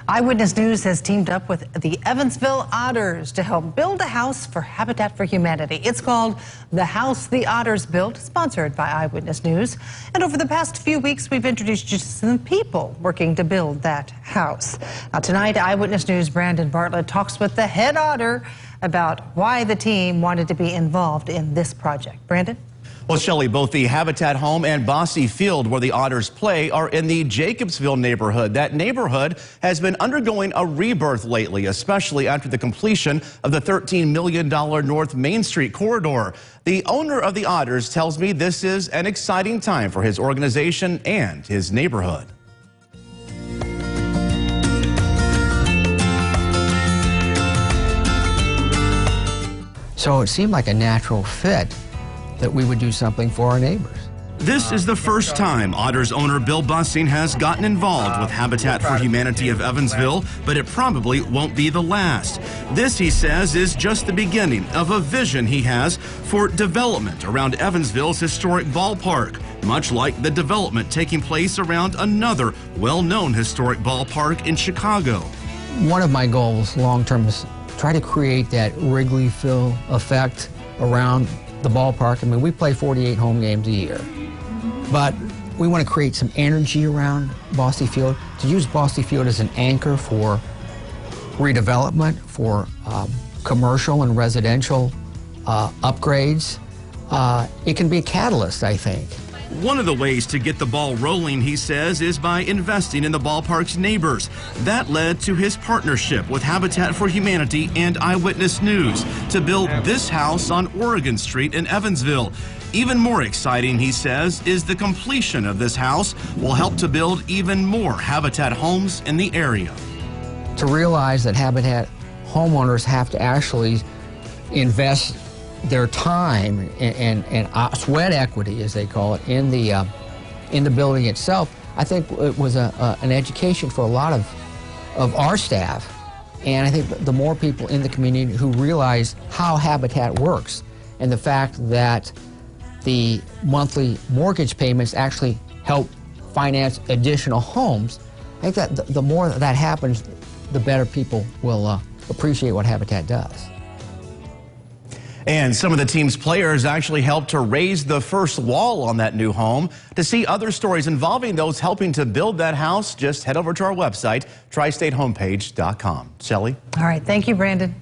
Eyewitness News has teamed up with the Evansville Otters to help build a house for Habitat for Humanity. It's called The House the Otters Built, sponsored by Eyewitness News. And over the past few weeks, we've introduced you to some people working to build that house. Now, tonight, Eyewitness News' Brandon Bartlett talks with the head otter about why the team wanted to be involved in this project. Brandon? Well, Shelley, both the Habitat home and Bosse Field, where the Otters play, are in the Jacobsville neighborhood. That neighborhood has been undergoing a rebirth lately, especially after the completion of the $13 million North Main Street corridor. The owner of the Otters tells me this is an exciting time for his organization and his neighborhood. So it seemed like a natural fit that we would do something for our neighbors. This is the first time Otters owner Bill Bussing has gotten involved with Habitat for Humanity of Evansville, but it probably won't be the last. This, he says, is just the beginning of a vision he has for development around Evansville's historic ballpark, much like the development taking place around another well-known historic ballpark in Chicago. One of my goals long-term is try to create that Wrigleyville effect around the ballpark. I mean, we play 48 home games a year, but we want to create some energy around Bosse Field, to use Bosse Field as an anchor for redevelopment, for commercial and residential upgrades. It can be a catalyst, I think. One of the ways to get the ball rolling, he says, is by investing in the ballpark's neighbors. That led to his partnership with Habitat for Humanity and Eyewitness News to build this house on Oregon Street in Evansville. Even more exciting, he says, is the completion of this house will help to build even more Habitat homes in the area. To realize that Habitat homeowners have to actually invest their time and sweat equity, as they call it, in the building itself, I think it was an education for a lot of our staff. And I think the more people in the community who realize how Habitat works and the fact that the monthly mortgage payments actually help finance additional homes, I think that the more that happens, the better people will appreciate what Habitat does. And some of the team's players actually helped to raise the first wall on that new home. To see other stories involving those helping to build that house, just head over to our website, tristatehomepage.com. Shelley? All right. Thank you, Brandon.